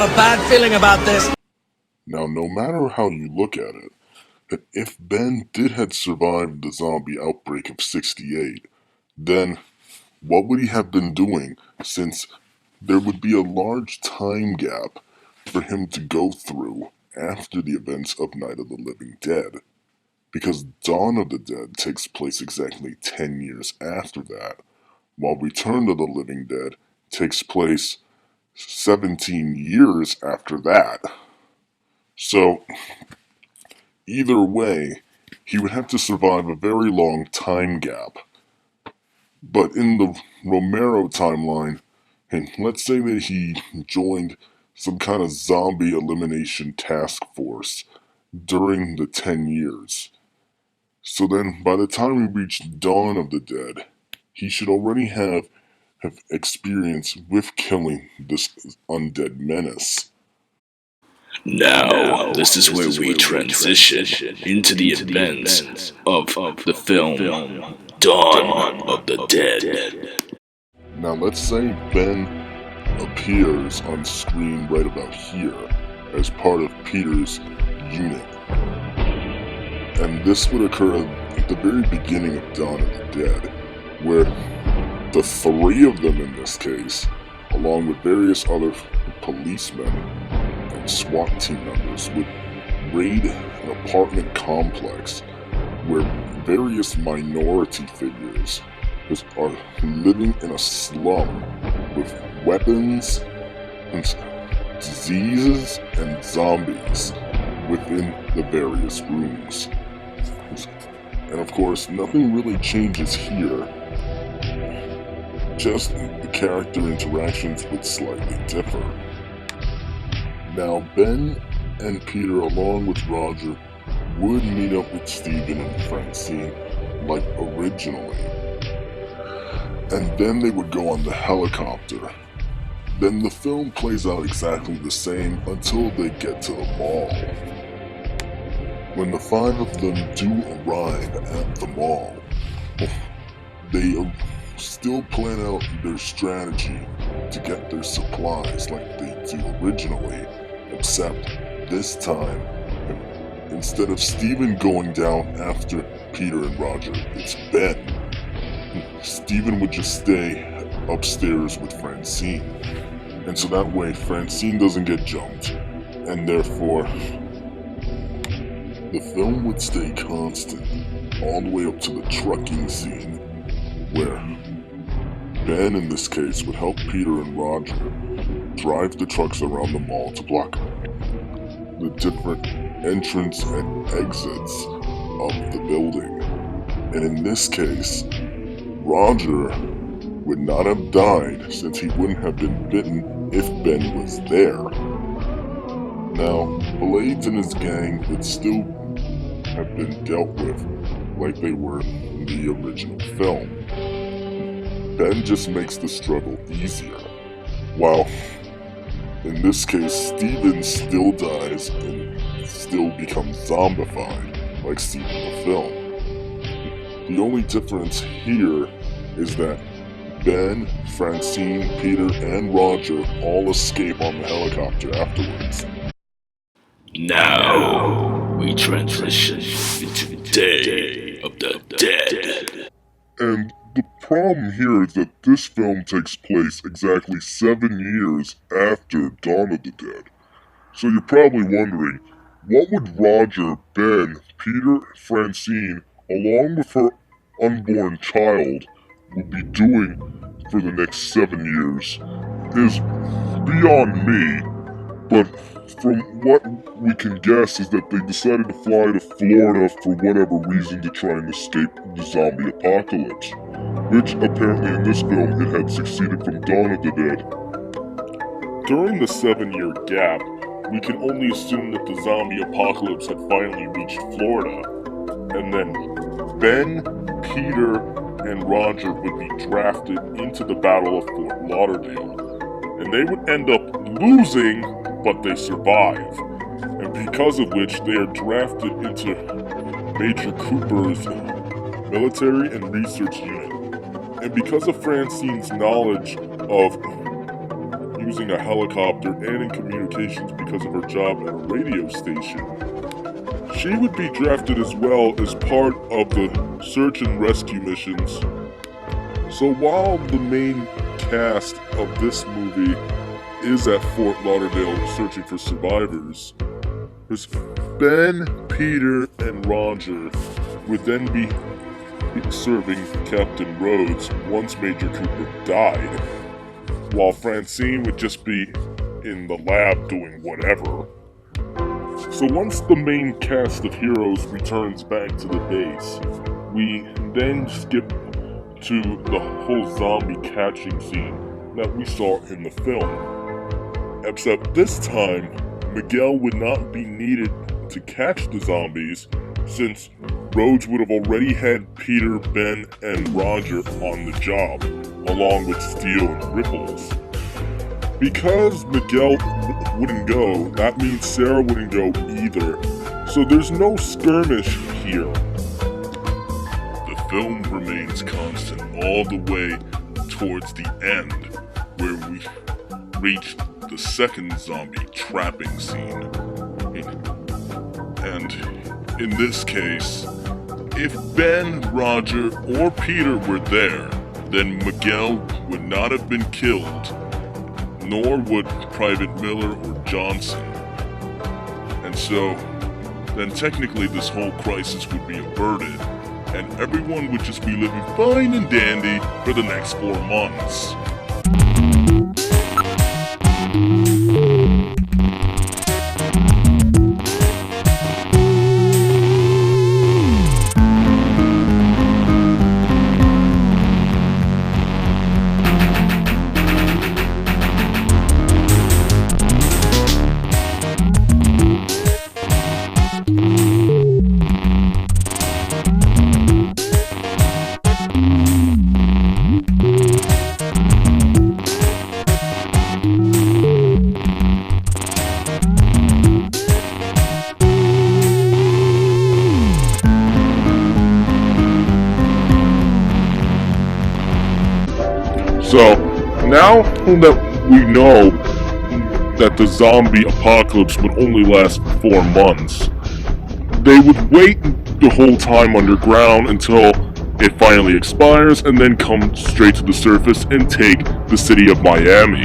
have a bad feeling about this. Now, no matter how you look at it, if Ben did had survived the zombie outbreak of 68, then what would he have been doing, since there would be a large time gap for him to go through after the events of Night of the Living Dead? Because Dawn of the Dead takes place exactly 10 years after that, while Return of the Living Dead takes place 17 years after that. So, either way, he would have to survive a very long time gap. But in the Romero timeline, and let's say that he joined some kind of zombie elimination task force during the 10 years. So then, by the time we reach Dawn of the Dead, he should already have experience with killing this undead menace. Now, this is where we transition into the events of the film Dawn of the Dead. Now, let's say Ben appears on screen right about here as part of Peter's unit. And this would occur at the very beginning of Dawn of the Dead, where the three of them in this case, along with various other policemen and SWAT team members, would raid an apartment complex where various minority figures are living in a slum with weapons and diseases and zombies within the various rooms. And of course, nothing really changes here. Just the character interactions would slightly differ. Now, Ben and Peter, along with Roger, would meet up with Steven and Francine like originally. And then they would go on the helicopter. Then the film plays out exactly the same until they get to the mall. When the five of them do arrive at the mall, they still plan out their strategy to get their supplies like they do originally, except this time, instead of Steven going down after Peter and Roger, it's Ben. Steven would just stay upstairs with Francine, and so that way Francine doesn't get jumped, and therefore the film would stay constant all the way up to the trucking scene, where Ben, in this case, would help Peter and Roger drive the trucks around the mall to block the different entrance and exits of the building. And in this case, Roger would not have died, since he wouldn't have been bitten if Ben was there. Now, Blades and his gang would still have been dealt with like they were in the original film. Ben just makes the struggle easier, while in this case Steven still dies and still becomes zombified like seen in the film. The only difference here is that Ben, Francine, Peter, and Roger all escape on the helicopter afterwards. Now, we transition into Day of the Dead. And the problem here is that this film takes place exactly 7 years after Dawn of the Dead. So you're probably wondering, what would Roger, Ben, Peter, Francine, along with her unborn child, would be doing for the next 7 years is beyond me, but from what we can guess is that they decided to fly to Florida for whatever reason to try and escape the zombie apocalypse, which apparently in this film it had succeeded from Dawn of the Dead. During the 7-year gap, we can only assume that the zombie apocalypse had finally reached Florida, and then Ben, Peter, and Roger would be drafted into the Battle of Fort Lauderdale, and they would end up losing, but they survive, and because of which they are drafted into Major Cooper's military and research unit. And because of Francine's knowledge of using a helicopter and in communications because of her job at a radio station. She would be drafted as well as part of the search and rescue missions. So while the main cast of this movie is at Fort Lauderdale searching for survivors, there's Ben, Peter, and Roger would then be serving Captain Rhodes once Major Cooper died, while Francine would just be in the lab doing whatever. So once the main cast of heroes returns back to the base, we then skip to the whole zombie catching scene that we saw in the film. Except this time, Miguel would not be needed to catch the zombies, since Rhodes would have already had Peter, Ben, and Roger on the job, along with Steele and Ripples. Because Miguel wouldn't go, that means Sarah wouldn't go either, so there's no skirmish here. The film remains constant all the way towards the end, where we reach the second zombie trapping scene. And in this case, if Ben, Roger, or Peter were there, then Miguel would not have been killed, nor would Private Miller or Johnson. And so, then technically this whole crisis would be averted, and everyone would just be living fine and dandy for the next 4 months. So, now that we know that the zombie apocalypse would only last for 4 months, they would wait the whole time underground until it finally expires and then come straight to the surface and take the city of Miami,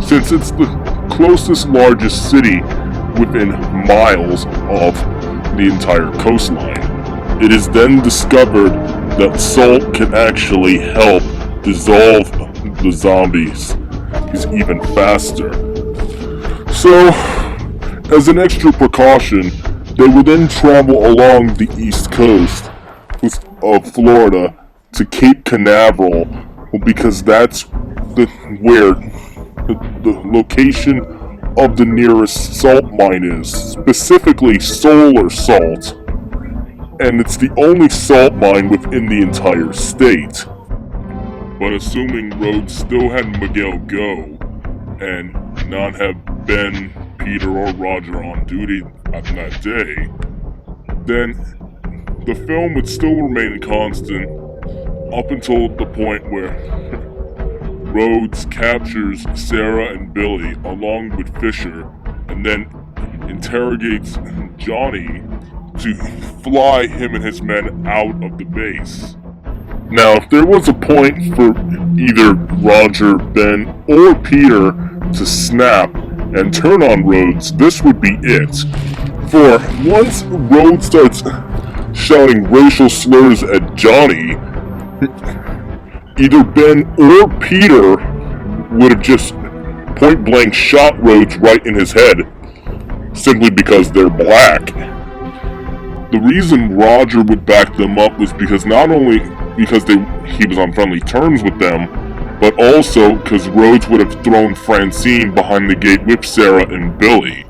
since it's the closest largest city within miles of the entire coastline. It is then discovered that salt can actually help dissolve the zombies even faster. So, as an extra precaution, they would then travel along the east coast of Florida to Cape Canaveral, because that's where the location of the nearest salt mine is, specifically solar salt, and it's the only salt mine within the entire state. But assuming Rhodes still had Miguel go, and not have Ben, Peter, or Roger on duty on that day, then the film would still remain constant up until the point where Rhodes captures Sarah and Billy along with Fisher, and then interrogates Johnny to fly him and his men out of the base. Now, if there was a point for either Roger, Ben, or Peter to snap and turn on Rhodes, this would be it. For once Rhodes starts shouting racial slurs at Johnny, either Ben or Peter would have just point blank shot Rhodes right in his head, simply because they're black. The reason Roger would back them up was because not only because he was on friendly terms with them, but also because Rhodes would have thrown Francine behind the gate with Sarah and Billy.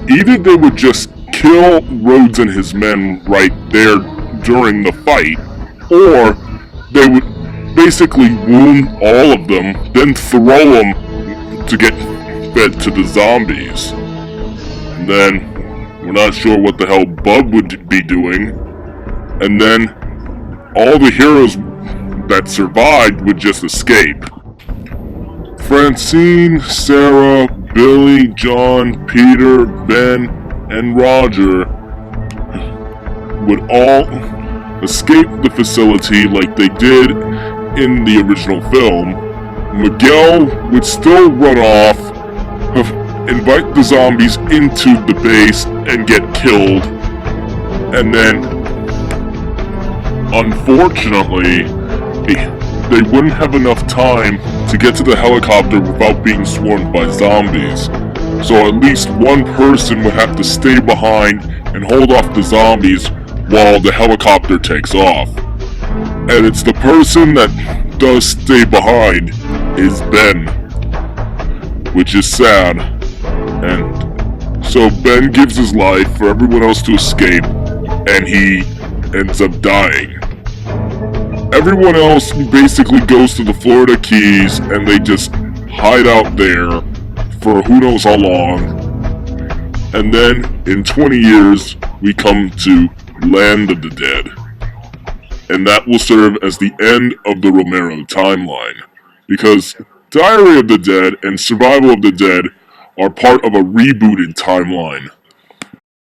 Either they would just kill Rhodes and his men right there during the fight, or they would basically wound all of them, then throw them to get fed to the zombies. And then, we're not sure what the hell Bub would be doing, and then all the heroes that survived would just escape. Francine, Sarah, Billy, John, Peter, Ben, and Roger would all escape the facility like they did in the original film, Miguel would still run off, invite the zombies into the base and get killed, and then, unfortunately, they wouldn't have enough time to get to the helicopter without being swarmed by zombies. So at least one person would have to stay behind and hold off the zombies while the helicopter takes off. And it's the person that does stay behind is Ben, which is sad. And so Ben gives his life for everyone else to escape, and he ends up dying. Everyone else basically goes to the Florida Keys and they just hide out there for who knows how long. And then in 20 years, we come to Land of the Dead. And that will serve as the end of the Romero timeline. Because Diary of the Dead and Survival of the Dead are part of a rebooted timeline.